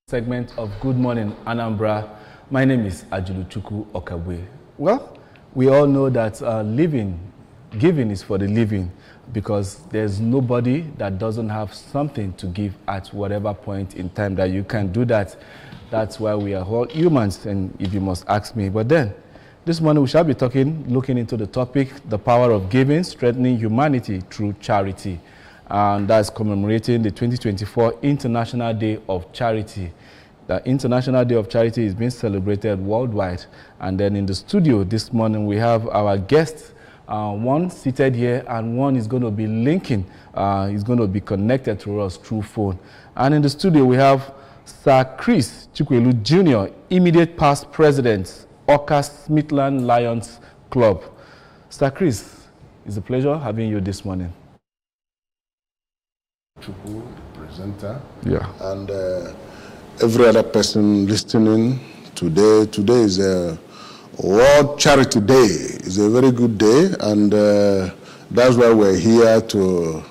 segment of Good Morning Anambra. My name is Ajuluchuku Okabwe. Well, we all know that giving is for the living, because there's nobody that doesn't have something to give at whatever point in time that you can do that. That's why we are all humans, and if you must ask me. But then, this morning we shall be looking into the topic, the power of giving, strengthening humanity through charity. And that's commemorating the 2024 International Day of Charity. The International Day of Charity is being celebrated worldwide. And then in the studio this morning, we have our guests, one seated here, and one is going to be linking, is going to be connected to us through phone. And in the studio, we have Sir Chris Chukwelu Jr., immediate past president, Oka Smithland Lions Club. Sir Chris, it's a pleasure having you this morning. Chukwu, the presenter, and every other person listening today. Today is a World Charity Day. It's a very good day, and that's why we're here to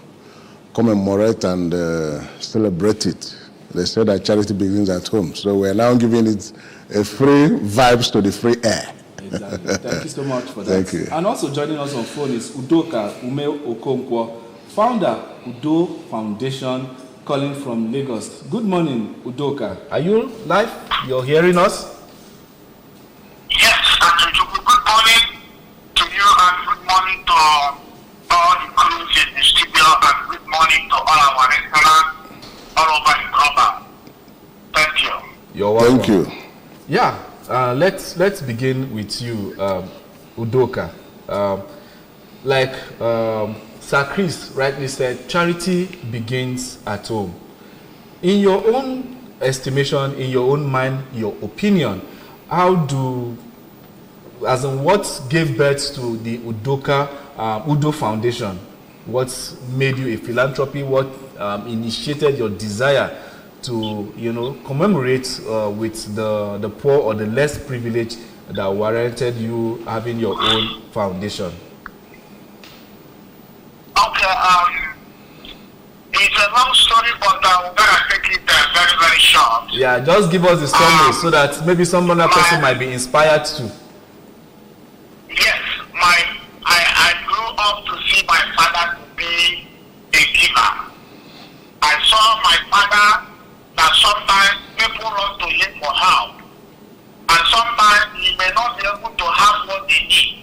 commemorate and celebrate it. They say that charity begins at home, so we're now giving it a free vibes to the free air. Exactly. Thank you so much for that. Thank you. And also joining us on phone is Udoka Ume Okonkwo, founder, Udo Foundation, calling from Lagos. Good morning, Udoka. Are you live? You're hearing us? Yes, good morning to you, and good morning to all the crews in the studio, and good morning to all our listeners all over the global. Thank you. You're welcome. Thank you. Yeah, let's begin with you, Udoka. Sir Chris rightly said, charity begins at home. In your own estimation, in your own mind, your opinion, what gave birth to the Udo Foundation? What made you a philanthropy? What initiated your desire to, commemorate with the poor or the less privileged that warranted you having your own foundation? Okay, it's a long story, but we're going to take it very, very short. Yeah, just give us the summary so that maybe some other person might be inspired too. Yes, I grew up to see my father to be a giver. I saw my father that sometimes people run to him for help, and sometimes he may not be able to have what they need.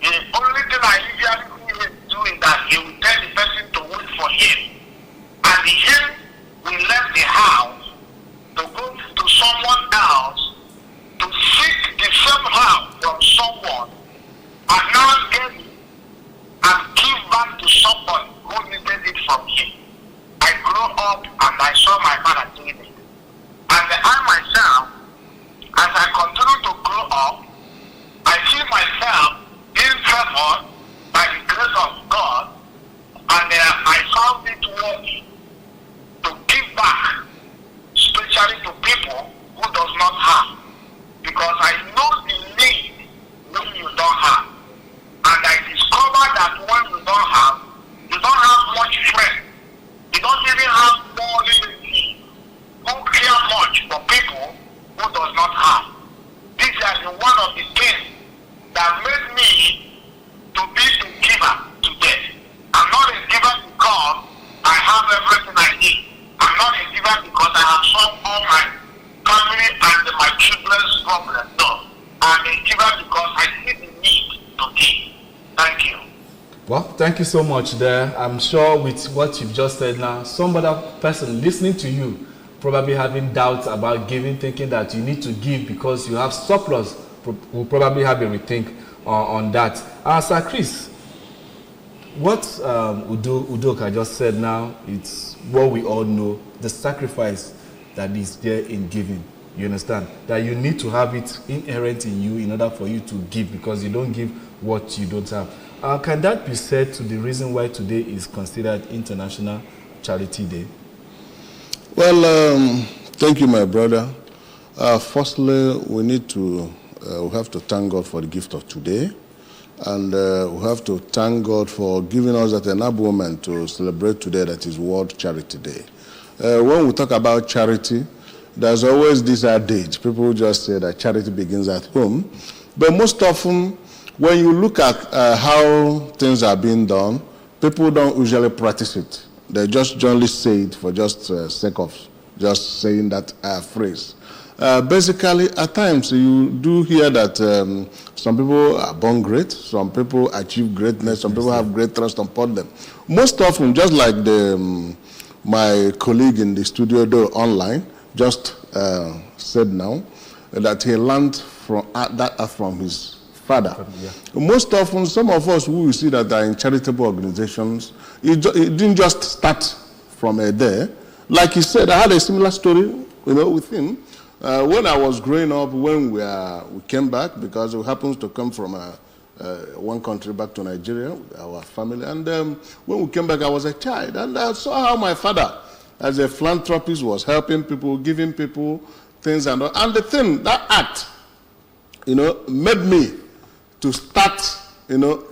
The only thing I usually see him doing that he will tell the person to wait for him, and him will left the house to go to someone else to seek the same help from someone, and now get it and give back to someone who needed it from him. I grew up and I saw my father doing it. And I myself, as I continue to grow up, I see myself being favored by the grace of God, and I found it worthy to give back, especially to people who does not have, because I know the need when you don't have. And I discovered that when you don't have much friends. You don't even have more liberty who care much for people who does not have. This is one of the things that made me to be a giver today. I'm not a giver because I have everything I need. I'm not a giver because I have solved all my family and my children's problems. No, I'm a giver because I see the need to give. Thank you. Well, thank you so much there. I'm sure with what you've just said now, some other person listening to you probably having doubts about giving, thinking that you need to give because you have surplus, will probably have a rethink on that. Sir Chris, what Udoka just said now, it's what we all know, the sacrifice that is there in giving. You understand? That you need to have it inherent in you in order for you to give, because you don't give what you don't have. Can that be said to the reason why today is considered International Charity Day? Well, thank you, my brother. Firstly, we have to thank God for the gift of today, and we have to thank God for giving us that enablement to celebrate today, that is World Charity Day. When we talk about charity, there's always this adage. People just say that charity begins at home. But most often, when you look at how things are being done, people don't usually practice it. They just generally say it for just sake of just saying that phrase. Basically, at times, you do hear that some people are born great, some people achieve greatness, some people have great trust upon them. Most often, just like my colleague in the studio, though online, just said now, that he learned from his father. Yeah. Most often, some of us who we see that are in charitable organizations, it didn't just start from there. Like he said, I had a similar story, with him. When I was growing up, when we came back, because we happened to come from one country back to Nigeria, our family, and when we came back, I was a child, and I saw how my father, as a philanthropist, was helping people, giving people things, and the thing, that act, made me to start,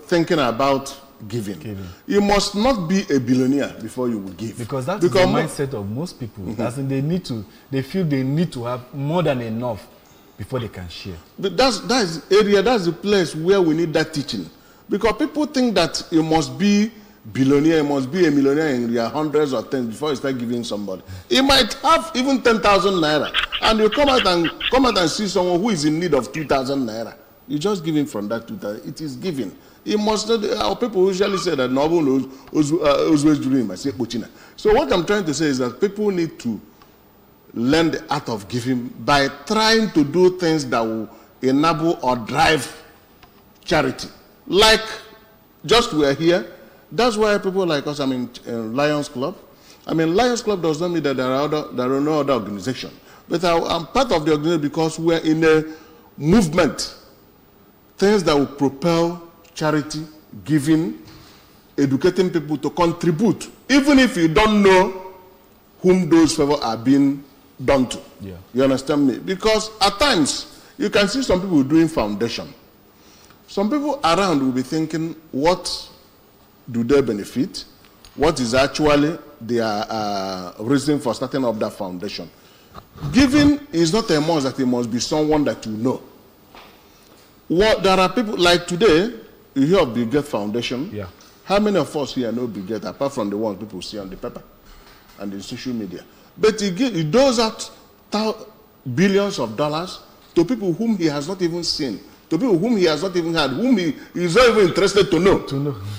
thinking about giving. You must not be a billionaire before you will give. Because that's the mindset of most people. Mm-hmm. As in they feel they need to have more than enough before they can share. But that's the place where we need that teaching. Because people think that you must be billionaire, you must be a millionaire in your hundreds or tens before you start giving somebody. You might have even 10,000 naira, and you come out and see someone who is in need of 2,000 naira. You just give him from that 2,000. It is giving. You must not. Our people usually say that no one knows always dream. I say Puchina. So what I'm trying to say is that people need to learn the art of giving by trying to do things that will enable or drive charity. Like, just we're here. That's why people like us, in Lions Club. Lions Club does not mean that there are no other organization. But I'm part of the organization because we're in a movement. Things that will propel charity, giving, educating people to contribute, even if you don't know whom those favors are being done to. Yeah. You understand me? Because at times, you can see some people doing foundation. Some people around will be thinking, what do they benefit? What is actually their reason for starting up that foundation? Giving is not a must that it must be someone that you know. There are people, like today, you hear of Bill Gates Foundation. Yeah. How many of us here know Bill Gates, apart from the ones people see on the paper and the social media? But he does out billions of dollars to people whom he has not even seen, to people whom he has not even had, whom he is not even interested to know.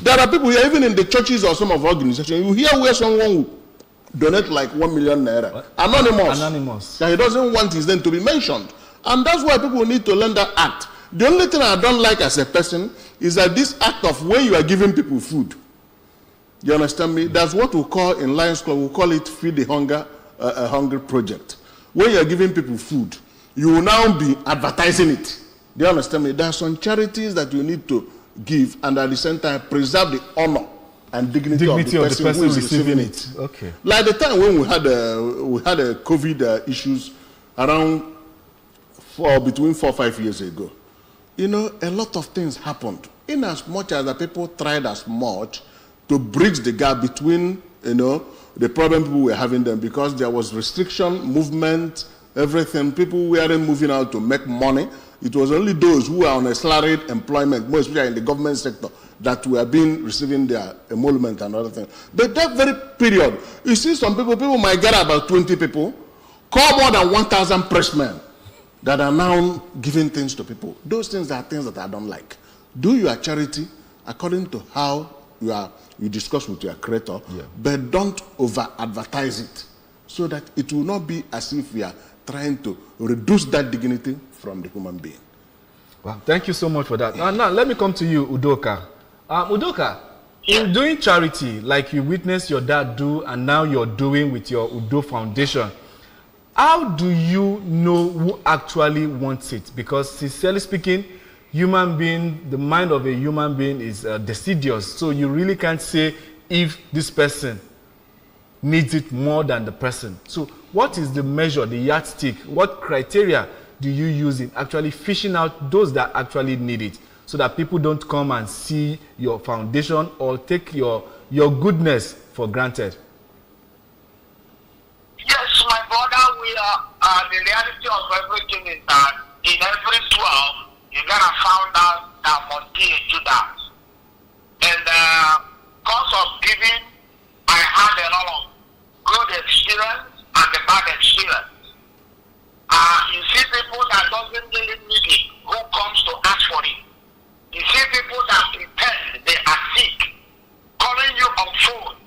There are people here, even in the churches or some of our organizations, you hear where someone will donate like 1 million naira. What? Anonymous. That he doesn't want his name to be mentioned. And that's why people need to learn that act. The only thing I don't like as a person is that this act of when you are giving people food. You understand me? That's what we call in Lions Club, we call it Feed the Hungry Project. When you are giving people food, you will now be advertising it. Do you understand me? There are some charities that you need to give and at the same time preserve the honor and dignity of the person who is receiving it. Okay. Like the time when we had a COVID issues around between 4 or 5 years ago. A lot of things happened. In as much as the people tried as much to bridge the gap between, the problem people were having them, because there was restriction, movement, everything. People weren't moving out to make money. It was only those who were on a salaried employment, more especially in the government sector, that were receiving their emolument and other things. But that very period, you see some people might get about 20 people, call more than 1,000 pressmen that are now giving things to people. Those things are things that I don't like. Do your charity according to how you discuss with your creator, but don't over-advertise it so that it will not be as if we are trying to reduce that dignity from the human being. Well, thank you so much for that. Now let me come to you, Udoka. Udoka, in doing charity, like you witnessed your dad do and now you're doing with your Udo Foundation, how do you know who actually wants it? Because sincerely speaking, the mind of a human being is deciduous. So you really can't say if this person needs it more than the person. So what is the measure, the yardstick? What criteria do you use in actually fishing out those that actually need it, so that people don't come and see your foundation or take your goodness for granted? Yes, my brother, we are the reality of everything is that in every 12, you're going to find out that must be a Judas. And because of giving, I had a lot of good experience and the bad experience. You see people that doesn't really need it, who comes to ask for it. You see people that pretend they are sick, calling you on phone,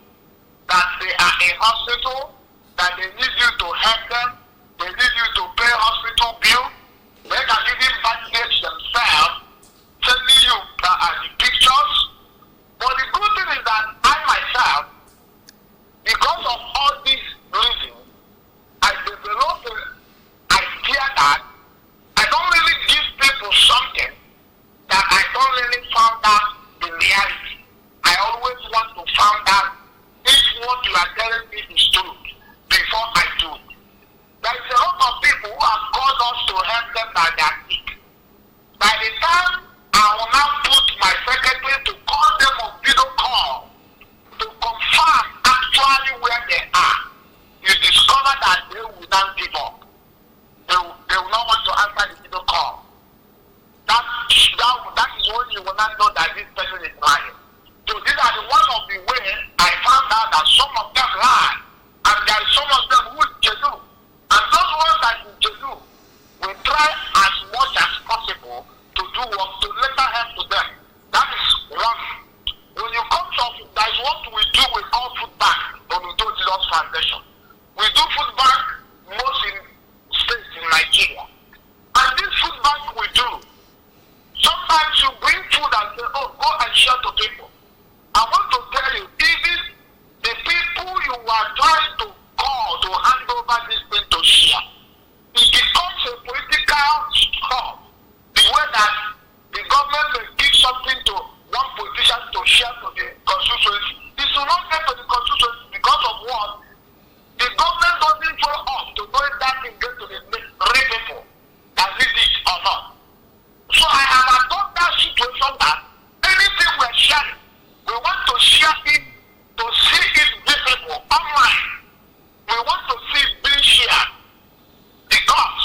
that they are in hospital, that they need you to help them, they need you to pay hospital bill. They can even bandage themselves, sending you the pictures. But the good thing is that I myself, because of all these reasons, I developed an idea that I don't really give people something that I don't really found out the reality. I always want to find out if what you are telling me is true before I do it. There is a lot of people who have called us to help them that they are sick. By the time I will now put my secretary to call them on video call to confirm actually where they are, you discover that they will not give up. They will not want to answer the video call. That is when you will not know that this person is lying. So these are the one of the ways I found out that some of them lie, and there are some of them who do. And those ones that you do, we try as much as possible to do what to later help to them. That is one. When you come to, that is what we do. We call food bank on the Jesus Foundation. We do food bank most in states in Nigeria, and this food bank we do. Sometimes you bring food and say, "Oh, go and share to people." I want to tell you, even the people you are trying to call to hand over this thing to share, it becomes a political stuff. The way that the government will give something to one politician to share to the constituency. This will not get to the constituency because of what? The government doesn't follow up to know if that thing gets to the real people that need it or not. So I have adopted that situation that anything we're sharing, we want to share it to see it visible online. We want to see it being shared because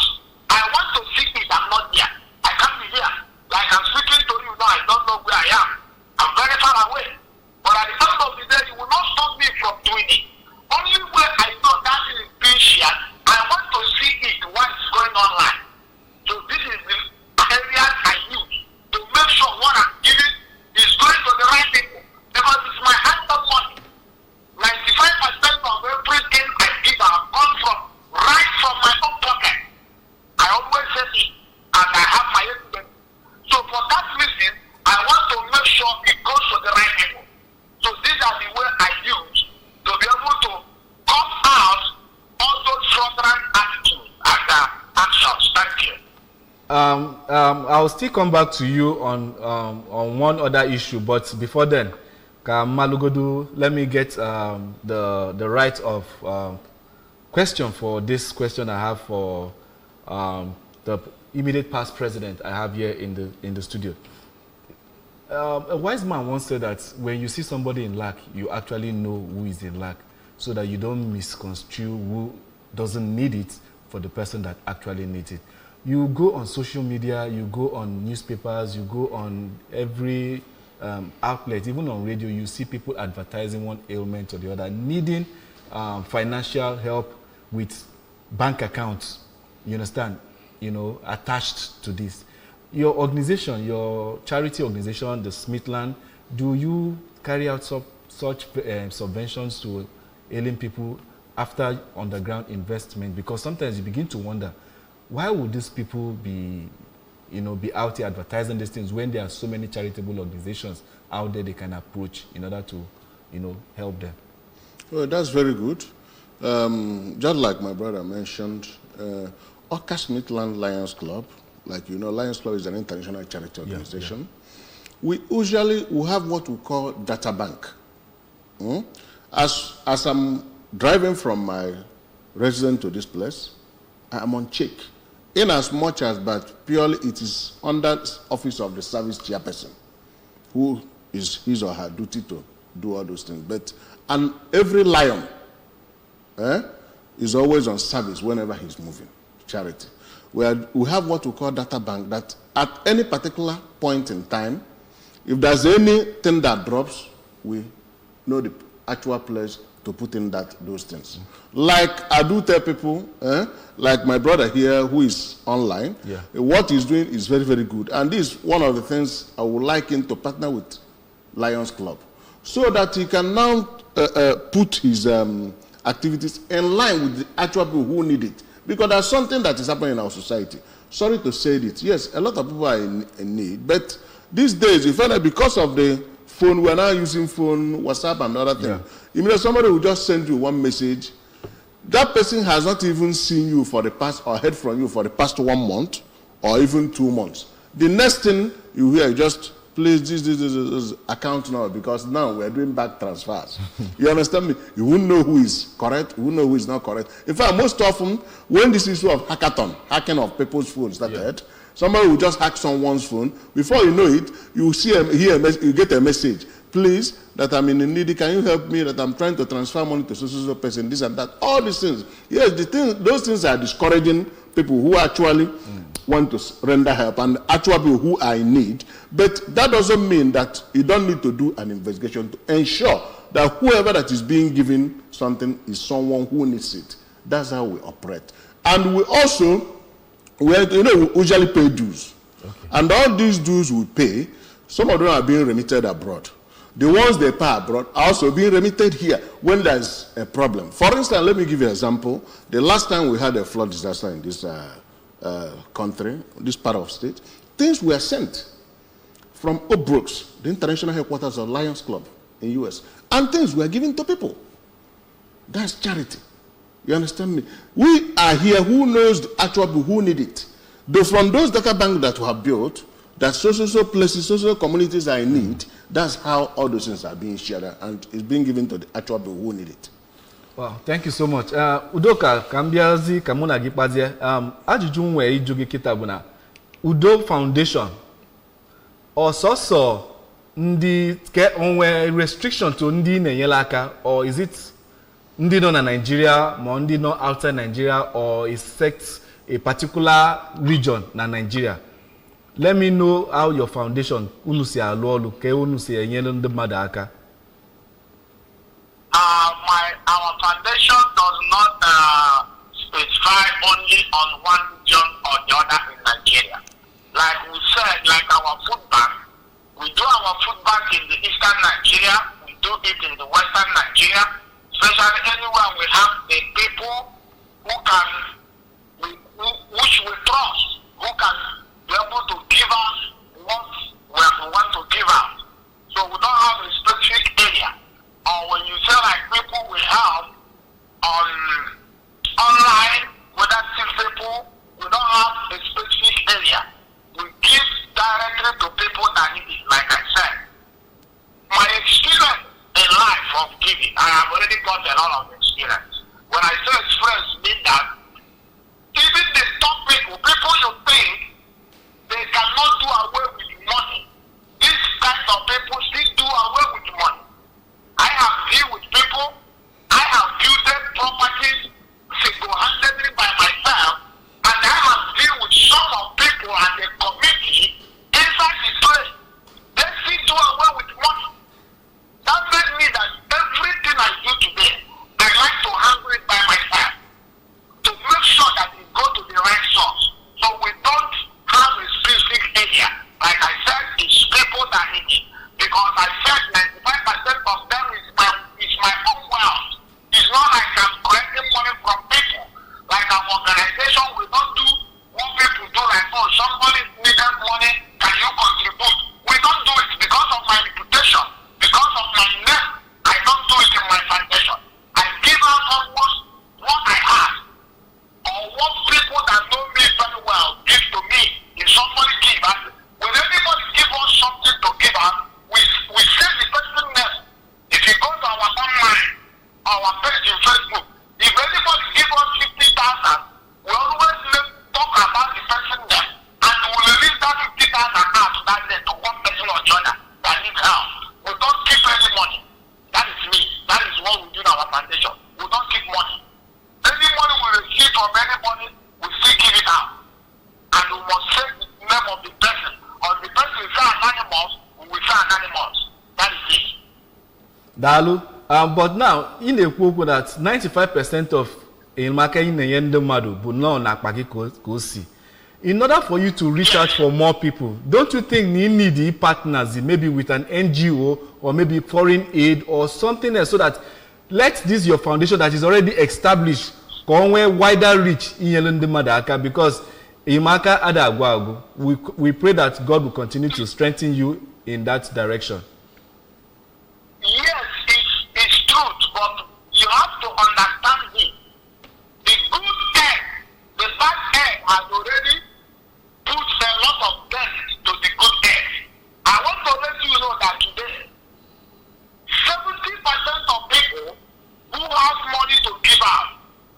I want to see it. I'm not there. I can't be here. Like I'm speaking to you now, I don't know where I am. I'm very far away. But at the end of the day, you will not stop me from doing it. Only where I know that is being shared, I want to see it what is going online. So this is the area I use to make sure what I'm giving is going to the right people. Because it's my hand-up money. 95% of everything I give are come from right from my own pocket. I always say it, and I have my evidence. So for that reason, I want to make sure it goes to the right people. So these are the way I use to be able to come out all those fraudulent attitudes and actions. Thank you. I'll still come back to you on one other issue, but before then, Malugodu, let me get the right of question for this question I have for the immediate past president I have here in the studio. A wise man once said that when you see somebody in lack, you actually know who is in lack, so that you don't misconstrue who doesn't need it for the person that actually needs it. You go on social media, you go on newspapers, you go on every outlet, even on radio, you see people advertising one ailment or the other, needing financial help with bank accounts, you understand, attached to this. Your organization, your charity organization, the Smithland, do you carry out such subventions to ailing people after underground investment? Because sometimes you begin to wonder, why would these people be out here advertising these things when there are so many charitable organizations out there they can approach in order to, help them? Well, that's very good. Just like my brother mentioned, Orca Smithland Lions Club, Lions Club is an international charity organization. Yeah. We have what we call data bank. As I'm driving from my residence to this place, I'm on check. In as much as, but purely it is under office of the service chairperson, who is his or her duty to do all those things. And every lion is always on service whenever he's moving. charity. We have what we call data bank, that at any particular point in time, if there's anything that drops, we know the actual place to put in those things. Like I do tell people, like my brother here who is online, what he's doing is very, very good. And this is one of the things I would like him to partner with Lions Club, so that he can now put his activities in line with the actual people who need it. Because there's something that is happening in our society. Sorry to say it. Yes, a lot of people are in need. But these days, you find that because of the phone, we're now using phone, WhatsApp, and other things. You mean somebody will just send you one message. That person has not even seen you for the past, or heard from you for the past 1 month, or even 2 months. The next thing you hear, just please this account now, because now we're doing back transfers. You understand me? You won't know who is correct, you won't know who is not correct. In fact, most often, when this issue of hacking of people's phones started, somebody will just hack someone's phone. Before you know it, you you get a message. Please, that I'm in need, can you help me? That I'm trying to transfer money to so person, this and that. All these things. Yes, those things are discouraging people who actually want to render help and actual people who are in need. But that doesn't mean that you don't need to do an investigation to ensure that whoever that is being given something is someone who needs it. That's how we operate. And we also, we usually pay dues. Okay. And all these dues we pay, some of them are being remitted abroad. The ones they pay abroad are also being remitted here when there's a problem. For instance, let me give you an example. The last time we had a flood disaster in this country, this part of state, things were sent from Obrooks, the international headquarters of Lions Club in US, and things were given to people. That's charity. You understand me? We are here who knows the actual people who need it. From those data banks that we have built, that social places, social communities are in need, that's how all those things are being shared and it's being given to the actual people who need it. Wow, thank you so much. Udoka, kambiazi kamuna gipazie. Ajụjụ nwe iju gị kita bụ na Udo Foundation also ndị ke onwe restriction to ndị na-enyela aka, or is it ndị nọ na Nigeria ma ndị nọ outside Nigeria, or is set a particular region na Nigeria? Let me know how your foundation unu si alụ ọlụ ke unu si enyere ndị mmadụ aka. Our foundation does not specify only on one region or the other in Nigeria. Like we said, like our food bank, we do our food bank in the eastern Nigeria, we do it in the western Nigeria, especially anywhere we have the people which we trust, who can be able to give us what we want to give out. So we don't have a specific area. Or when you say like people we have online, whether sick people, we don't have a specific area. We give directly to people that need it, like I said. My experience in life of giving, I have already got a lot of experience. When I say experience, mean that even the top people you think they cannot do away with money, these kinds of people still do away with money. I have dealt with people, I have built properties single-handedly by myself, and I have dealt with some of people and the committee inside the place. They still do away with money. That makes me that everything I do today, I like to handle it by myself to make sure that it goes to the right source. So we don't have a specific area. Like I said, it's people that need it. Because I said 95% of them is my own wealth. It's not like I'm collecting money from people. Like our organization, we don't do what people do, like, oh, somebody needed money, can you contribute? We don't do it because of my reputation, because of my name. I don't do it in my foundation. I give out almost what I have, or what people that know me very well give to me. If somebody give us, when anybody give us something to give us, we say the person name. If you go to our online, our page in Facebook, if anybody give us 50,000, we always talk about the person name, and we will release that 50,000 out that day to one person or the other that needs help. We don't keep any money. That is me. That is what we do in our foundation. We don't keep money. Any money we receive from anybody, we still out. And we must say the name of the person. Or the person is anonymous, we will say anonymous. That is it. Dalu, but now, in the quote that 95% of Ilmaka in the Yendemadu, but no Nakpaki Kosi. In order for you to reach out for more people, don't you think you need partners, maybe with an NGO or maybe foreign aid or something else, so that let this your foundation that is already established go wider reach in Yendemadu, because Imaka Adagwago, we pray that God will continue to strengthen you in that direction. Yes, it's truth, but you have to understand this. The good egg, the bad egg has already put a lot of death to the good egg. I want to let you know that today, 70% of people who have money to give out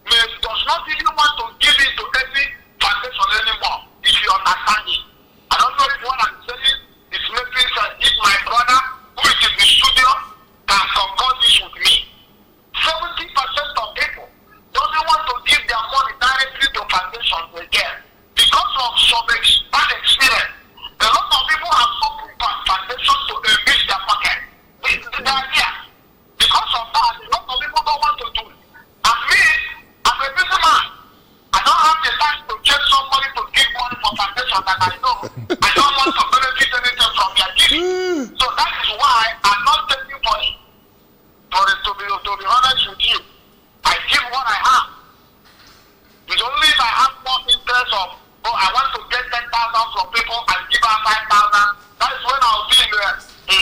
does not even want to give it to any foundation anymore, if you understand it. I don't know if what I'm saying is making sense. If my brother who is in the studio can concur this with me, 70% of people doesn't want to give their money directly to foundations again because of some bad experience. A lot of people have opened foundations to enrich their pocket. They are here. Because of that, a lot of people don't want to do it. And me, I'm a businessman. I don't have the time to chase somebody to give money for foundation that I know. I don't want to benefit anything from their giving. So that is why I'm not taking for it. To be honest with you, I give what I have. It's only if I have more interest of, I want to get 10,000 from people and give out 5,000. That is when I'll be I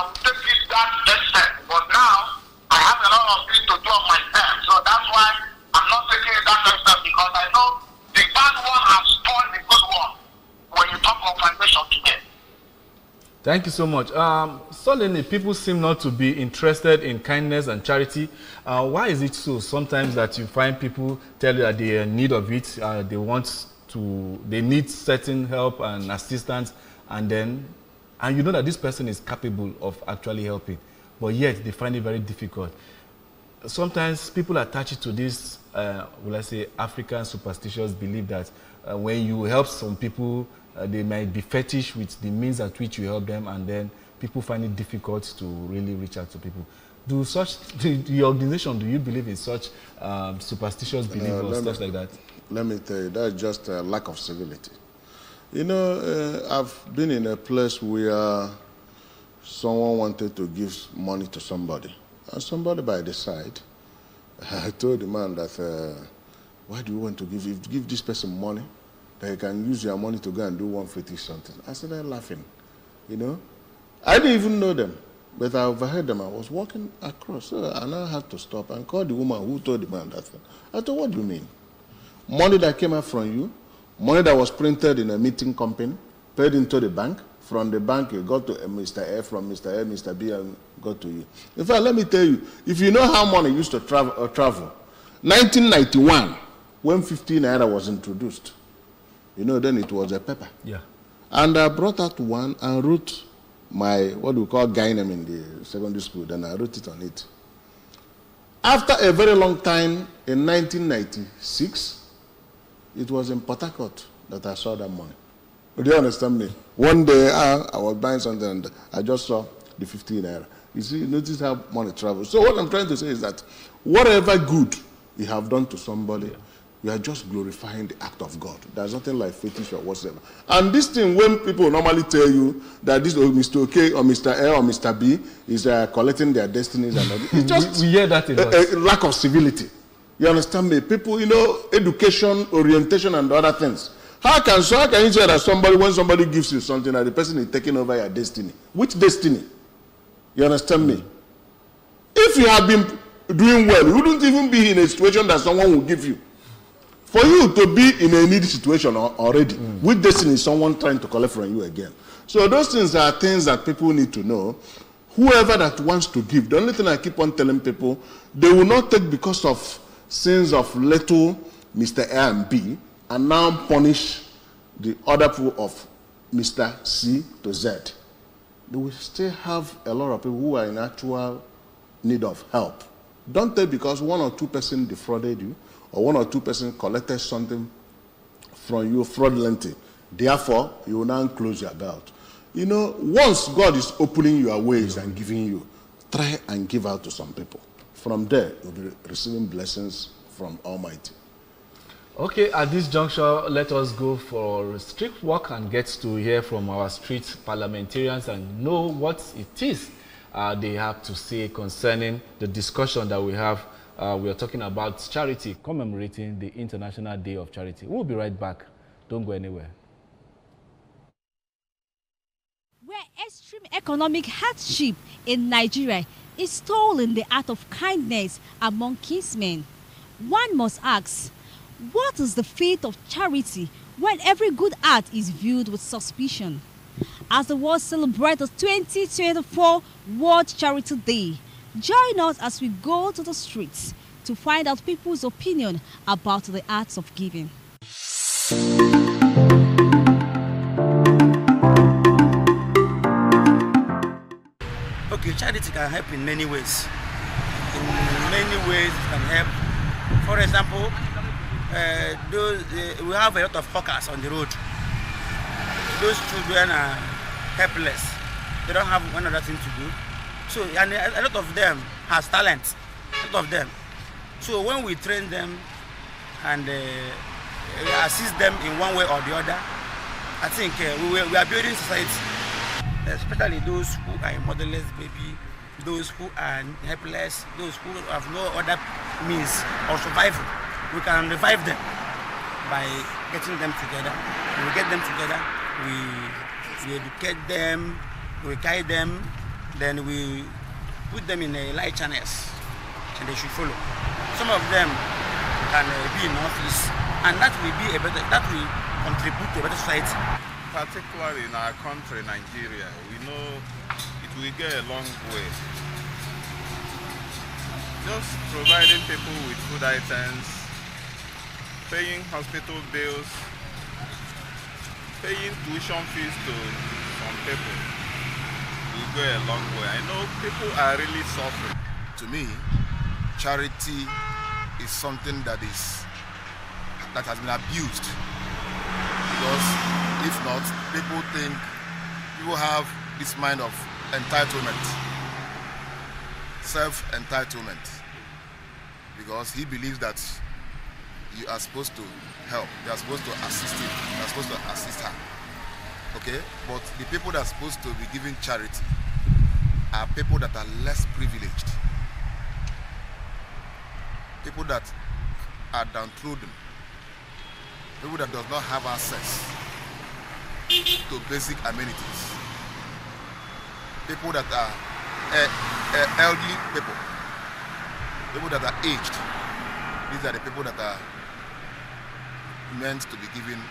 will take it that extent. But now, I have a lot of things to do on myself. So that's why I'm not taking it that extent, because I know the bad one has spoiled the good one when you talk of foundation today. Thank you so much. Suddenly, people seem not to be interested in kindness and charity. Why is it so? Sometimes that you find people tell you that they are in need of it, they need certain help and assistance, and you know that this person is capable of actually helping, but yet they find it very difficult. Sometimes people attach it to this, African superstitious belief that when you help some people, they might be fetish with the means at which you help them, and then people find it difficult to really reach out to people. The organization, do you believe in such superstitious belief or stuff like that? Let me tell you, that's just a lack of civility. You know, I've been in a place where someone wanted to give money to somebody, and somebody by the side, I told the man that, why do you want to give this person money? That you can use your money to go and do one fetish something. I started laughing, you know. I didn't even know them, but I overheard them. I was walking across, so I now had to stop and call the woman who told the man that thing. I thought, what do you mean? Money that came out from you, money that was printed in a meeting company, paid into the bank, from the bank it got to Mr. A, from Mr. A, Mr. B, and got to you. In fact, let me tell you, if you know how money used to travel, 1991, when 15 naira was introduced, you know, then it was a paper. Yeah. And I brought out one and wrote my, what we call guy name in the secondary school, then I wrote it on it. After a very long time, in 1996, it was in Port Harcourt that I saw that money. Do you understand me? One day, I was buying something and I just saw the 15 naira. You see, notice how money travels. So what I'm trying to say is that whatever good you have done to somebody, you are just glorifying the act of God. There's nothing like fetish or whatsoever. And this thing, when people normally tell you that this Mr. OK or Mr. A or Mr. B is collecting their destinies and all, it's just we hear that a lack of civility. You understand me? People, you know, education, orientation, and other things. How can you say that somebody, when somebody gives you something, that the person is taking over your destiny? Which destiny? You understand me? If you have been doing well, you wouldn't even be in a situation that someone will give you. For you to be in a needy situation already, which destiny is someone trying to collect from you again? So those things are things that people need to know. Whoever that wants to give, the only thing I keep on telling people, they will not take because of sins of little Mr. A and B, and now punish the other people of Mr. C to Z. They will still have a lot of people who are in actual need of help. Don't take because one or two person defrauded you, or one or two person collected something from you fraudulently. Therefore, you will now close your belt. You know, once God is opening your ways and giving you, try and give out to some people. From there, you'll be receiving blessings from Almighty. Okay, at this juncture, let us go for a strict walk and get to hear from our street parliamentarians and know what it is they have to say concerning the discussion that we have. We are talking about charity, commemorating the International Day of Charity. We'll be right back. Don't go anywhere. Where extreme economic hardship in Nigeria is stalling the art of kindness among kinsmen, one must ask, what is the fate of charity when every good act is viewed with suspicion? As the world celebrates the 2024 World Charity Day, join us as we go to the streets to find out people's opinion about the acts of giving. Okay, charity can help in many ways. In many ways it can help. For example, we have a lot of hawkers on the road. Those children are helpless. They don't have one other thing to do. So, and a lot of them has talent. A lot of them. So when we train them and assist them in one way or the other, I think we are building society. Especially those who are a motherless baby, those who are helpless, those who have no other means of survival. We can revive them by getting them together. When we get them together, we educate them, we guide them, then we put them in a light channels, and they should follow. Some of them can be in office, and that will contribute to a better society. Particularly in our country, Nigeria, we know it will get a long way. Just providing people with food items, paying hospital bills, paying tuition fees to some people will go a long way. I know people are really suffering. To me, charity is something that has been abused. Because if not, people have this mind of entitlement, self-entitlement, because he believes that you are supposed to help, you are supposed to assist him, you are supposed to assist her. Okay? But the people that are supposed to be giving charity are people that are less privileged, people that are downtrodden, people that does not have access to basic amenities, people that are elderly people that are aged. These are the people that are meant to be given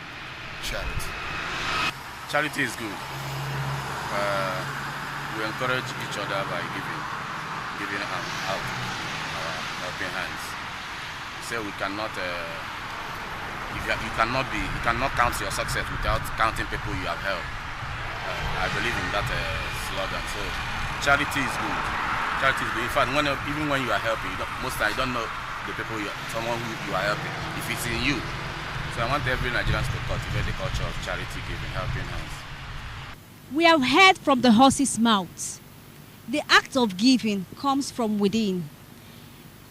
charity. Charity is good. We encourage each other by giving out our helping hands. So we cannot. You cannot count your success without counting people you have helped. I believe in that slogan. So charity is good. Charity is good. In fact, even when you are helping, most times you don't know the people someone who you are helping, if it's in you. So I want every Nigerian to cultivate the culture of charity giving, helping hands. We have heard from the horse's mouth. The act of giving comes from within.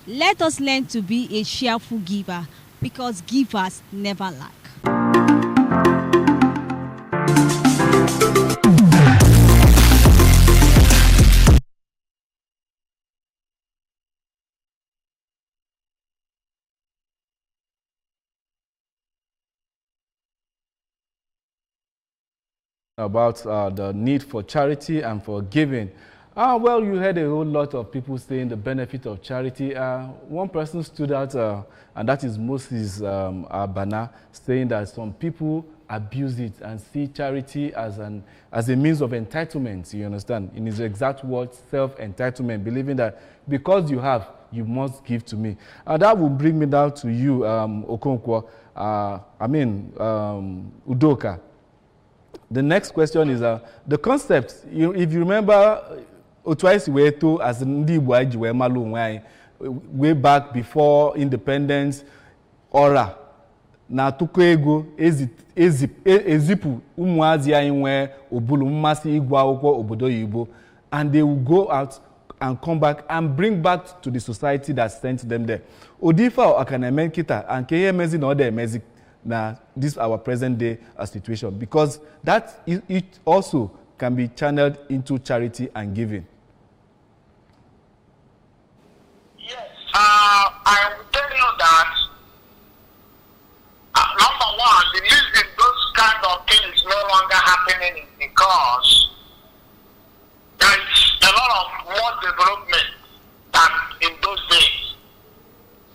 Let us learn to be a cheerful giver, because givers never lack. About the need for charity and for giving. Well, you heard a whole lot of people saying the benefit of charity. One person stood out, and that is Moses Abana, saying that some people abuse it and see charity as a means of entitlement, you understand? In his exact words, self-entitlement, believing that because you have, you must give to me. That will bring me down to you, Okonkwo, Udoka. The next question is the concept. If you remember, twice we to as way back before independence, Ora, na atụkọ ego ezipụ ụmụazị anyị nwee obulu mmasị ịgụ akwụkwọ obodo oyibo, and they will go out and come back and bring back to the society that sent them there. Odifa akana kita and keye mezi na other mezi na this our present day situation, because that it also can be channeled into charity and giving. Yes, I will tell you that number one, the reason those kind of things no longer happening is because there is a lot of more development than in those days.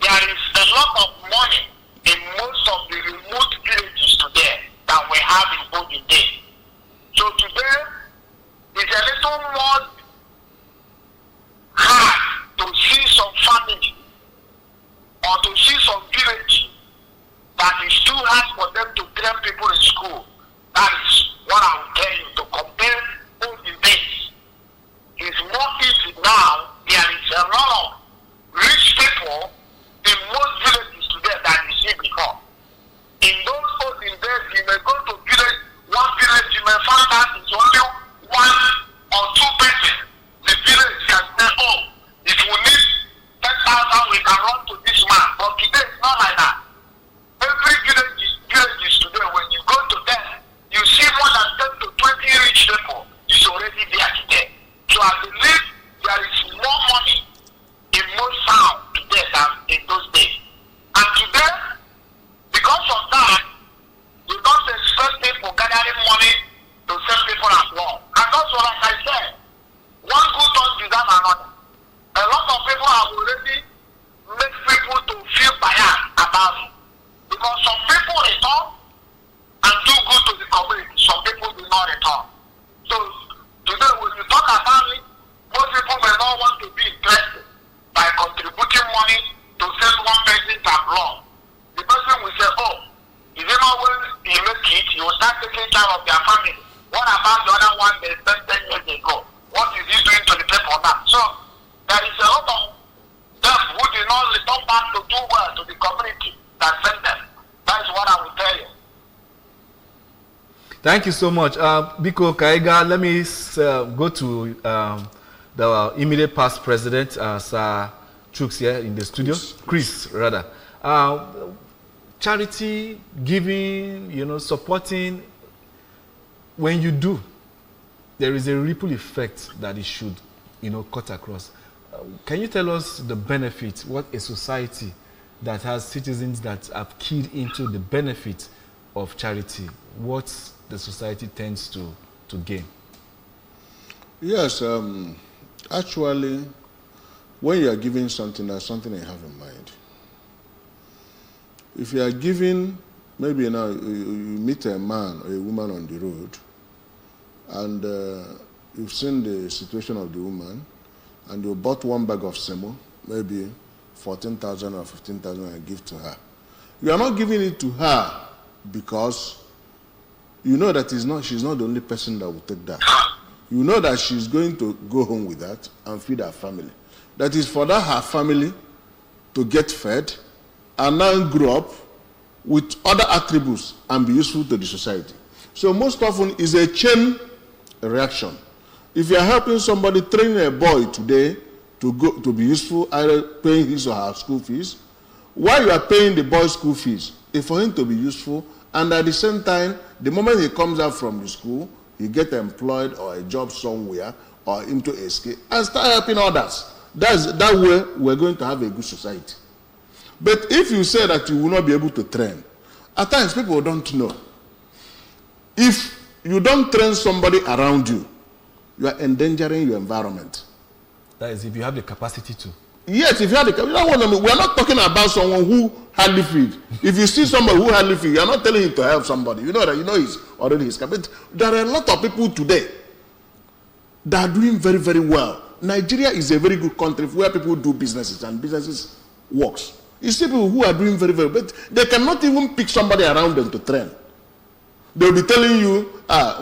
There is a lot of money in most of the remote villages today that we have in olden days. So today, it's a little more hard to see some family or to see some village that is too hard for them to train people in school. That is what I will tell you, to compare olden days. It's more easy now. There is a lot of rich people in most villages today than you see before. In those olden days, you may go to one village, you may find out it's only one or two persons. The village can say, oh, if we need 10,000, we can run to this man. But today, it's not like that. Every villages today, when you go to them, you see more than 10 to 20 rich people is already there today. So I believe there is more money in most town today than in those days. And today, because of that, you don't expect people gathering money to send people at war. And also, like I said, one good turn deserves another. A lot of people have already made people to feel biased about it. Because some people return and do good to the community. Some people do not return. So today when you talk about it, most people may not want to be interested by contributing money to send one person to abroad. The person will say, oh, is it not when he make it, he will start taking care of their family. What about the other one they spent 10 years ago? What is he doing to the people now? So there is a lot of them who did not return back to do well to the community that sent them. That is what I will tell you. Thank you so much. Biko Kaiga, let me go to the immediate past president, Sir Chooks here in the studio. Chris, rather. Charity, giving, supporting, when you do, there is a ripple effect that it should, cut across. Can you tell us the benefit, what a society that has citizens that have keyed into the benefit of charity, what the society tends to gain? Yes, actually, when you are giving something, there's something you have in mind. If you are giving, maybe now you meet a man or a woman on the road, and you've seen the situation of the woman, and you bought one bag of semo, maybe 14,000 or 15,000, and give to her. You are not giving it to her because you know that she's not the only person that will take that. You know that she's going to go home with that and feed her family. That is for that her family to get fed and now grow up with other attributes and be useful to the society. So most often is a chain reaction. If you are helping somebody, training a boy today to be useful, either paying his or her school fees, while you are paying the boy's school fees, is for him to be useful, and at the same time, the moment he comes out from the school, he gets employed or a job somewhere or into a skill and start helping others. That way we're going to have a good society. But if you say that you will not be able to train, at times people don't know. If you don't train somebody around you, you are endangering your environment. That is, if you have the capacity to. Yes, if you have the capacity. We are not talking about someone who hardly feed. If you see somebody who hardly feed, you are not telling him to help somebody. You know that he's already his capacity. There are a lot of people today that are doing very, very well. Nigeria is a very good country where people do businesses and businesses works. You see people who are doing very, very well, but they cannot even pick somebody around them to train. They'll be telling you, that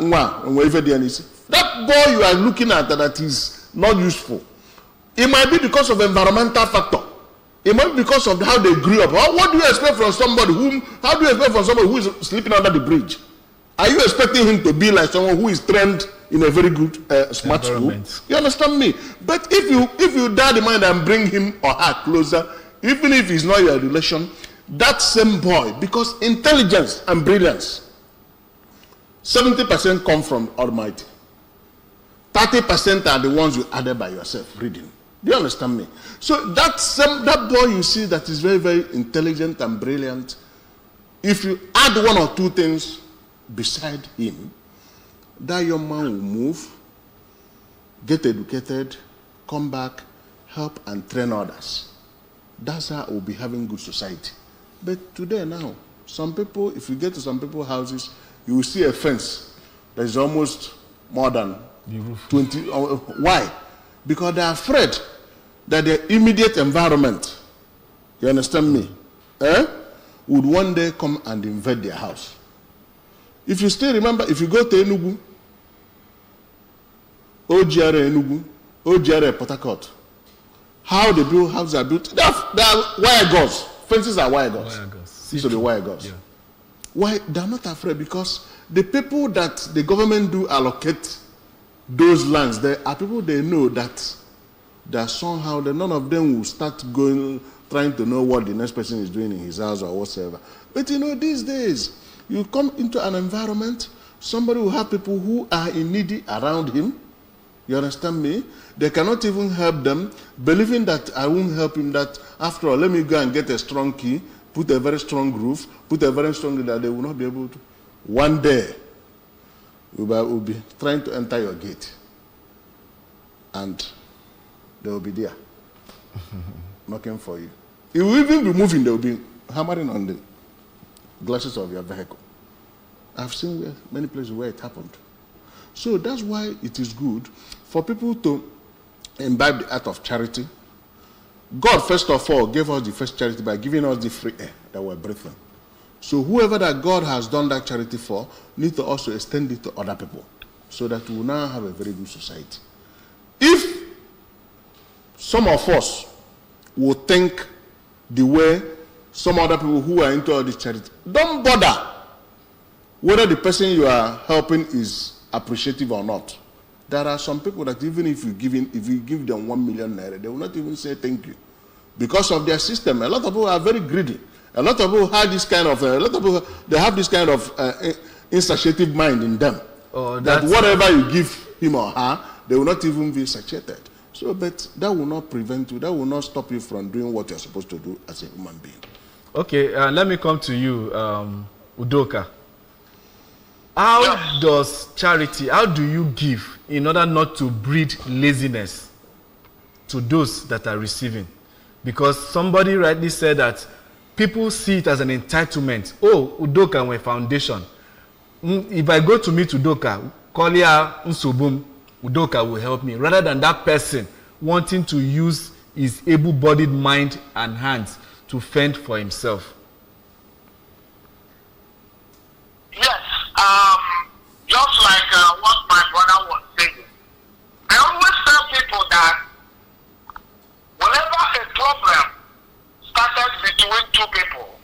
boy you are looking at that is not useful. It might be because of environmental factor. It might be because of how they grew up. What do you expect from somebody how do you expect from somebody who is sleeping under the bridge? Are you expecting him to be like someone who is trained in a very good smart school? You understand me? But if you dare the mind and bring him or her closer, even if he's not your relation, that same boy, because intelligence and brilliance, 70% come from Almighty. 30% are the ones you added by yourself reading. Do you understand me? So that boy you see that is very, very intelligent and brilliant, if you add one or two things beside him, that young man will move, get educated, come back, help and train others. That's how we'll be having good society. But today now, some people, if you get to some people's houses, you will see a fence that is almost more than 20. Why? Because they are afraid that their immediate environment, you understand me, would one day come and invade their house. If you still remember, if you go to Enugu, OGR Enugu, OGR Port Harcourt, how they build houses are built, they are wire gauze. Fences are wire gauze. These are the wire gauze. Yeah. Why? They are not afraid because the people that the government do allocate those lands, there are people they know that somehow none of them will start trying to know what the next person is doing in his house or whatsoever. But these days, you come into an environment, somebody will have people who are in needy around him. You understand me? They cannot even help them, believing that I won't help him, that after all, let me go and get a strong key, put a very strong roof, put a very strong that they will not be able to. One day, we will be trying to enter your gate, and they will be there, knocking for you. You will even be moving, they will be hammering on the glasses of your vehicle. I've seen many places where it happened. So that's why it is good for people to imbibe the art of charity. God, first of all, gave us the first charity by giving us the free air that we're breathing. So whoever that God has done that charity for needs to also extend it to other people so that we will now have a very good society. If some of us will think the way some other people who are into all this charity, don't bother whether the person you are helping is appreciative or not. There are some people that even if you give them 1 million naira, they will not even say thank you. Because of their system, a lot of people are very greedy. A lot of people have this kind of, they have this kind of insatiable mind in them. That whatever you give him or her, they will not even be satiated. So, but that will not prevent you, that will not stop you from doing what you're supposed to do as a human being. Okay, let me come to you, Udoka. How does charity, how do you give in order not to breed laziness to those that are receiving? Because somebody rightly said that people see it as an entitlement. Oh, Udoka my foundation. If I go to meet Udoka, Kolia Usobum, Udoka will help me. Rather than that person wanting to use his able-bodied mind and hands to fend for himself. Yes, just like what my brother was saying. I always tell people that whenever a problem started between two people,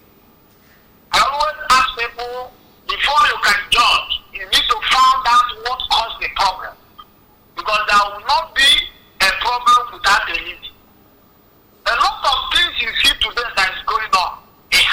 I always ask people, before you can judge, you need to find out what caused the problem. Because there will not be a problem without a reason. A lot of things you see today that is going on, it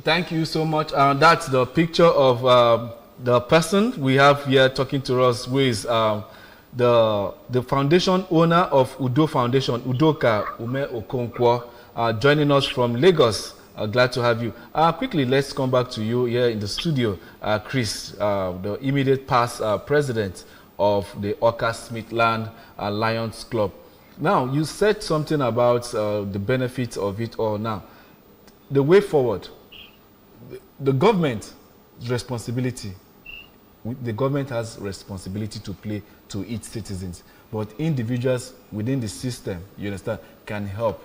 Thank you so much. That's the picture of the person we have here talking to us, who is the foundation owner of Udo Foundation, Udoka Ume Okonkwo, joining us from Lagos. Glad to have you. Quickly, let's come back to you here in the studio. Chris, the immediate past president of the Oka Smithland Lions Club. Now, you said something about the benefits of it all. Now, the way forward, the government's responsibility, the government has responsibility to play to its citizens, but individuals within the system, you understand, can help,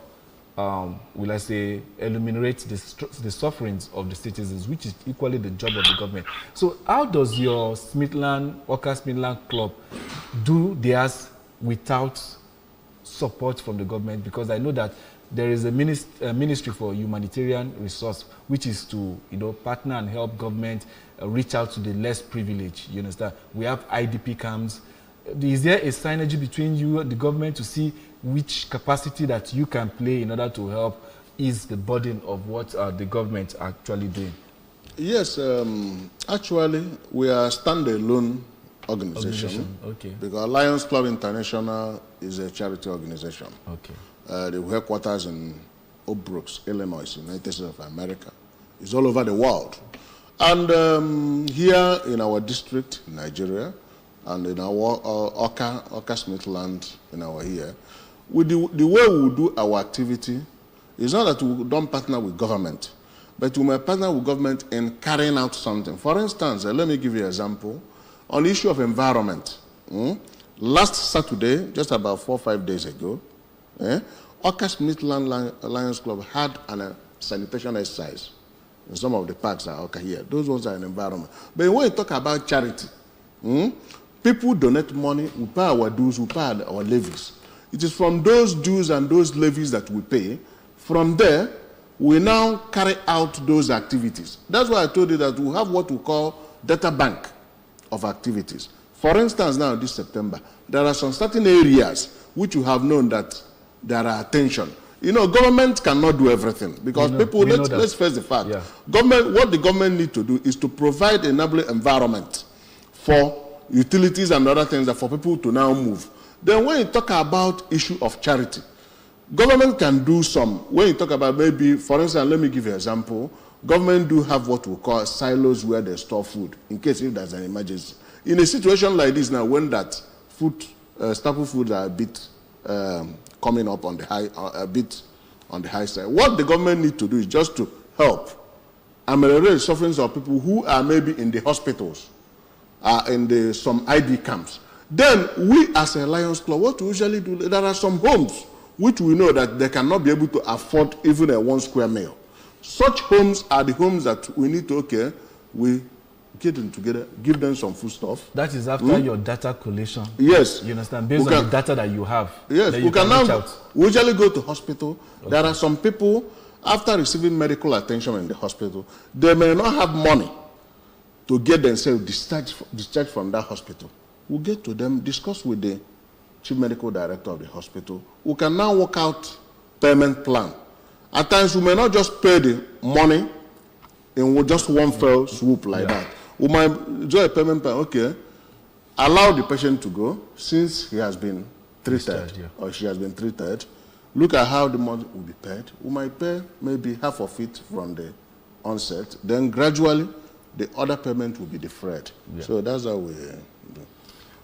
will I say, eliminate the sufferings of the citizens, which is equally the job of the government. So how does your Oka Smithland Club do theirs without support from the government? Because I know that there is a ministry for humanitarian resource, which is to, partner and help government reach out to the less privileged. You understand? We have IDP camps. Is there a synergy between you and the government to see which capacity that you can play in order to help ease the burden of what the government are actually doing? Yes, actually, we are a standalone organization. Okay. Because Lions Club International is a charity organization. Okay. The headquarters in Oak Brooks, Illinois, United States of America. It's all over the world. And here in our district, Nigeria, and in our Oka Smithland, here, the way we do our activity is not that we don't partner with government, but we may partner with government in carrying out something. For instance, let me give you an example. On the issue of environment, last Saturday, just about 4 or 5 days ago, Oka Smithland Lions Club had a sanitation exercise in some of the parks that are here. Those ones are an environment. But when you talk about charity, people donate money, we pay our dues, we pay our levies. It is from those dues and those levies that we pay. From there, we now carry out those activities. That's why I told you that we have what we call data bank of activities. For instance, now this September, there are some certain areas which you have known that there are attention. Government cannot do everything because let's face the fact. Yeah. What the government needs to do is to provide an enabling environment for utilities and other things that for people to now move. Then when you talk about issue of charity, government can do some. When you talk about maybe, for instance, let me give you an example. Government do have what we call silos where they store food in case if there's an emergency. In a situation like this now, when that staple foods are a bit coming up on the high side, what the government needs to do is just to help ameliorate the sufferings of people who are maybe in the hospitals, in some ID camps. Then we as a Lions Club, what we usually do, there are some homes which we know that they cannot be able to afford even a 1 square meal. Such homes are the homes that we need to, we get them together, give them some food stuff. That is after your data collation. Yes. You understand? Based on the data that you have. Yes, we usually go to hospital. Okay. There are some people, after receiving medical attention in the hospital, they may not have money to get themselves discharged from that hospital. We'll get to them, discuss with the chief medical director of the hospital. We can now work out payment plan. At times, we may not just pay the money in just one fell swoop like that. We might do a payment plan, allow the patient to go since he has been treated or she has been treated. Look at how the money will be paid. We might pay maybe half of it from the onset. Then gradually, the other payment will be deferred. Yeah. So that's how we do.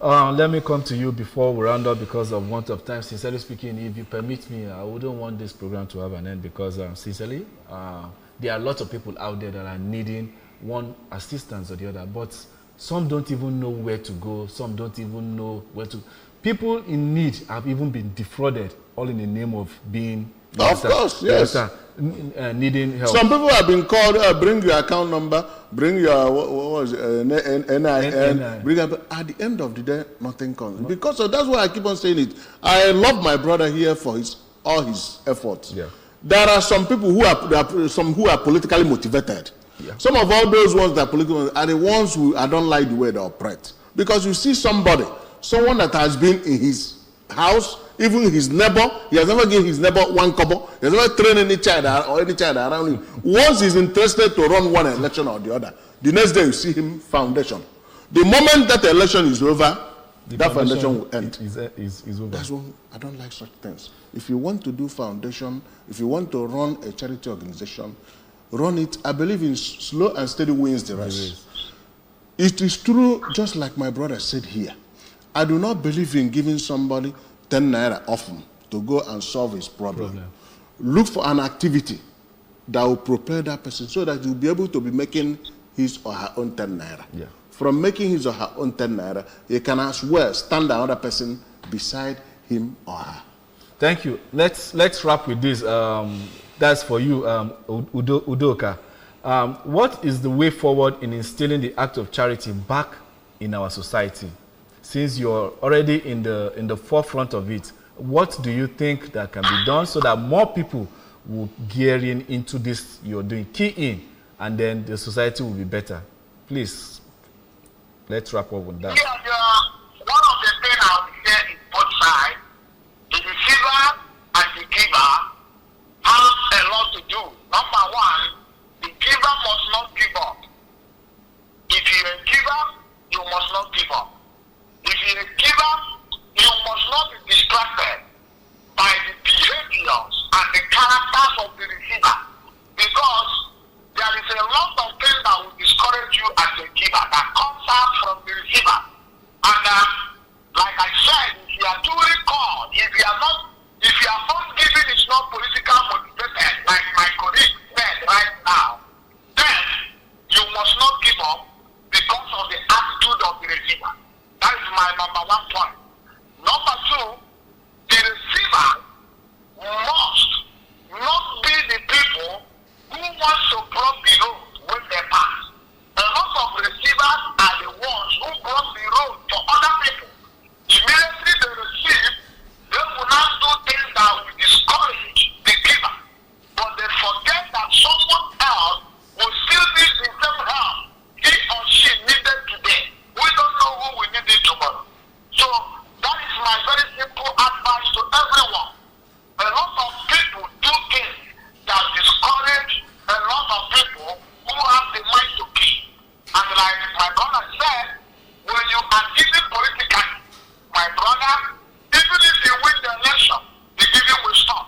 Let me come to you before we round up because of want of time. Sincerely speaking, if you permit me, I wouldn't want this program to have an end because sincerely, there are lots of people out there that are needing one assistance or the other, but some don't even know where to go. Some don't even know where to. People in need have even been defrauded, all in the name of being. Of course, yes. Needing help. Some people have been called, bring your account number, bring your NIN, bring up. At the end of the day, nothing comes. Because that's why I keep on saying it. I love my brother here for all his efforts. Yeah. There are some people who are politically motivated. Yeah. Some of all those ones that are political are the ones who I don't like the way they operate. Because you see someone that has been in his house, even his neighbor, he has never given his neighbor one kobo. He has never trained any child or any child around him. Once he's interested to run one election or the other, the next day you see him foundation. The moment that election is over, that foundation will end. Is over. That's why I don't like such things. If you want to do foundation, if you want to run a charity organization, run it. I believe in slow and steady wins the race. It is true, just like my brother said here. I do not believe in giving somebody 10 naira often to go and solve his problem. Look for an activity that will prepare that person so that you'll be able to be making his or her own 10 naira. Yeah. From making his or her own 10 naira, you can as well stand another person beside him or her. Thank you. Let's wrap with this. That's for you, Udoka. What is the way forward in instilling the act of charity back in our society? Since you're already in the forefront of it, what do you think that can be done so that more people will gear into this you're doing, key in, and then the society will be better? Please, let's wrap up with that. Yeah, one of the things I would say is both sides. The receiver and the giver have a lot to do. Number one, the giver must not give up. If you're a giver, you must not give up. If you're a giver, you must not be distracted by the behaviors and the characters of the receiver, because there is a lot of things that will discourage you as a giver that comes out from the receiver. And like I said, if you are truly called, if you are not giving is not political motivated, like my colleague said right now, then you must not give up because of the attitude of the receiver. That is my number one point. Number two, the receiver must not be the people who want to block the road when they pass. A lot of receivers are the ones who block the road for other people. Immediately they receive, they will not do things that will discourage the giver. But they forget that someone else will still need the same help he or she needed today. We don't know who we need it tomorrow. So that is my very simple advice to everyone. A lot of people do things that discourage a lot of people who have the mind to give. And like my brother said, when you are giving politically, my brother, even if you win the election, the giving will stop.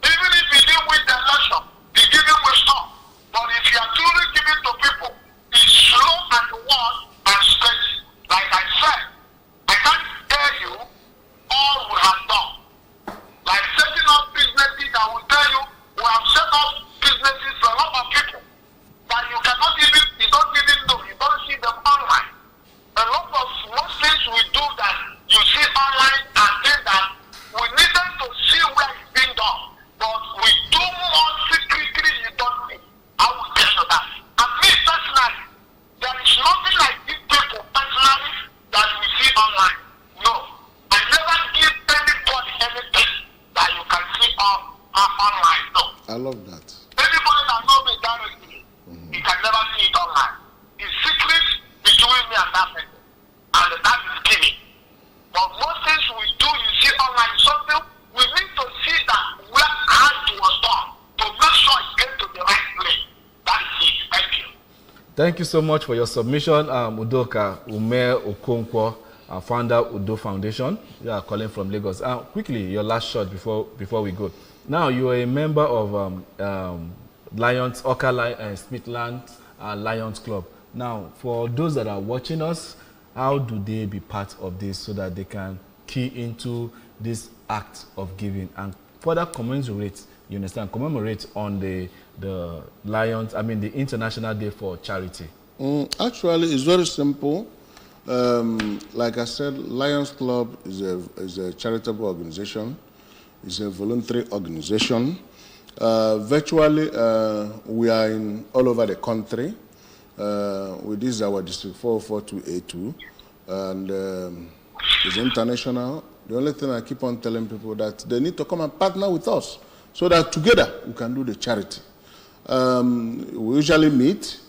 Even if you didn't win the election, the giving will stop. But if you are truly giving to people, it's slow and one and steady. Like I said, I can't tell you all we have done. Like setting up businesses, I will tell you, we have set up businesses for a lot of people that you cannot even, you don't even know, you don't see them online. A lot of most things we do that you see online and then that we needed to see where it's being done. But we do more secretly you don't see. I will tell you that. And me personally, there is nothing like these people personally that we see online. No. I never give anybody anything that you can see online. No. I love that. Anybody that knows me directly, you can never see it online. It's secret between me and that person. And that is giving. But most things we do, you see online something, we need to see that where it was done to make sure it gets to the right place. That is it. Thank you. Thank you so much for your submission, Udoka Ume Okonkwo, founder Udo Foundation. You are calling from Lagos. Quickly, your last shot before we go. Now, you are a member of Lions, Oka Smithland Lions Club. Now, for those that are watching us, how do they be part of this so that they can key into this act of giving and further commemorate, you understand, commemorate on the Lions, the International Day for Charity? Actually, it's very simple. Like I said, Lions Club is a charitable organization. It's a voluntary organization. Virtually, we are in all over the country. This is our district 442A2, and it's international. The only thing I keep on telling people that they need to come and partner with us so that together we can do the charity. We usually meet.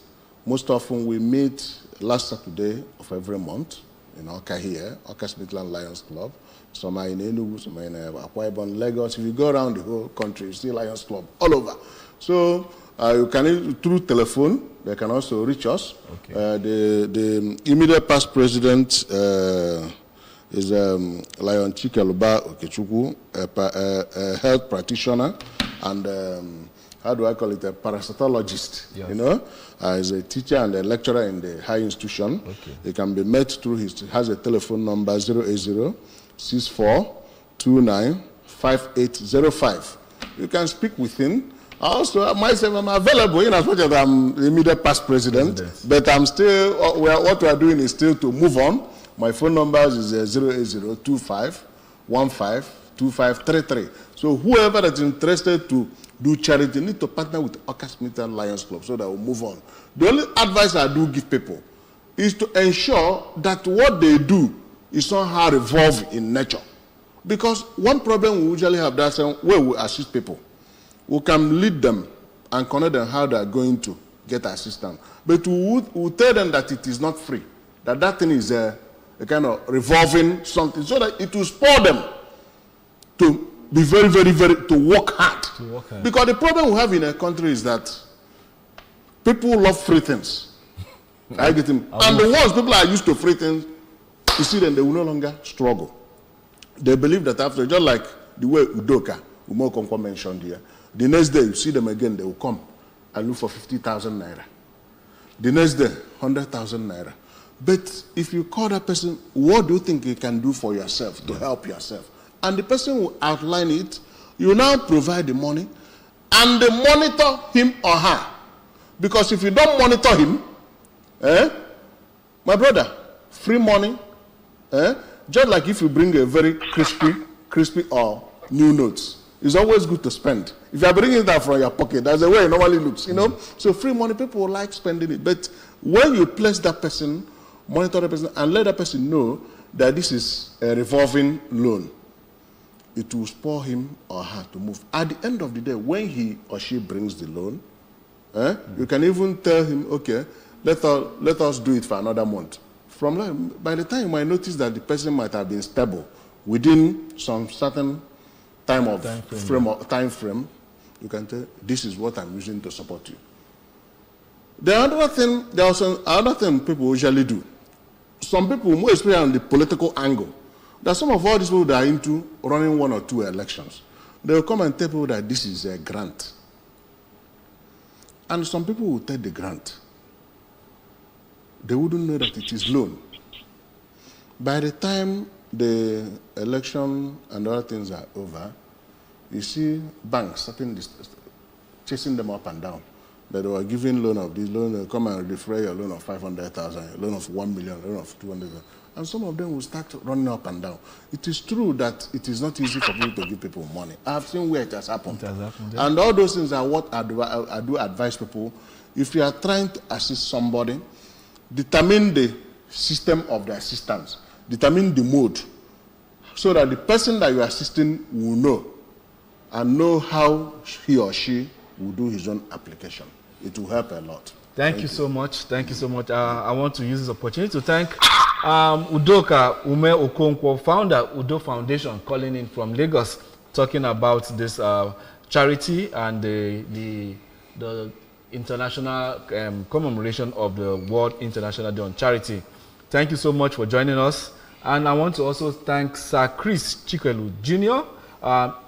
Most often we meet last Saturday of every month in Oka here, Oka Smithland Lions Club. Some are in Enugu, some are in Akwa Ibom, Lagos. If you go around the whole country, you see Lions Club all over. So you can, through telephone, they can also reach us. Okay. The immediate past president is Lion Chikeluba Okechukwu, a health practitioner, and how do I call it, a parasitologist, yes. you know, is a teacher and a lecturer in the high institution. Okay. He can be met through has a telephone number 080-6429-5805. You can speak with him. Also, myself, I'm available in as much as I'm the immediate past president, but I'm still, what we are doing is still to move on. My phone number is 080-2515-2533. So whoever that's interested to do charity need to partner with Oka Smithland Lions Club so that we'll move on. The only advice I do give people is to ensure that what they do is somehow revolve in nature. Because one problem we usually have, that's where we assist people. We can lead them and connect them how they are going to get assistance. But we tell them that it is not free, that thing is a kind of revolving something, so that it will spur them to be very, to work hard. Because the problem we have in a country is that people love free things. I get him. And the ones people are used to free things, you see them, they will no longer struggle. They believe that after, just like the way Udoka, Umokonkwa mentioned here, the next day you see them again, they will come and look for 50,000 naira. The next day, 100,000 naira. But if you call that person, what do you think you can do for yourself to help yourself? And the person will outline it. You now provide the money, and they monitor him or her. Because if you don't monitor him, my brother, free money, just like if you bring a very crispy or new notes, it's always good to spend. If you are bringing that from your pocket, that's the way it normally looks, you know. So free money, people will like spending it. But when you place that person, monitor the person, and let that person know that this is a revolving loan, it will spur him or her to move. At the end of the day, when he or she brings the loan, you can even tell him, okay, let us do it for another month. By the time you might notice that the person might have been stable within some certain time frame, you can tell, this is what I'm using to support you. There's another thing people usually do. Some people, more especially on the political angle, that some of all these people that are into running 1 or 2 elections, they will come and tell people that this is a grant. And some people will take the grant. They wouldn't know that it is loan. By the time the election and other things are over, you see banks chasing them up and down. That they were giving loan of this loan, they'll come and refer your loan of 500,000, a loan of 1 million, a loan of 200,000. And some of them will start running up and down. It is true that it is not easy for people to give people money. I have seen where it has happened. And all those things are what I do advise people. If you are trying to assist somebody, determine the system of the assistance, determine the mode, so that the person that you are assisting will know, and know how he or she will do his own application. It will help a lot. Thank you so much. Thank you so much. I want to use this opportunity to thank Udoka Ume Okonkwo, founder Udo Foundation, calling in from Lagos, talking about this charity and the international commemoration of the World International Day on Charity. Thank you so much for joining us. And I want to also thank Sir Chris Chikelu Jr.,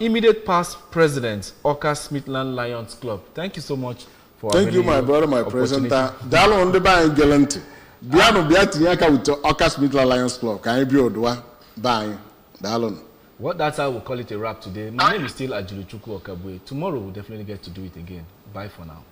immediate past president, Oka Smithland Lions Club. Thank you so much for Thank you, my brother, my presenter. Dalo on the buying gallant. Biano Biatiaka with Oka Smithland Lions Club. Can you be Odwa? Bye. Dalon. What that's how we'll call it a wrap today. My name is still Ajulu Chukwu Okabwe. Tomorrow we'll definitely get to do it again. Bye for now.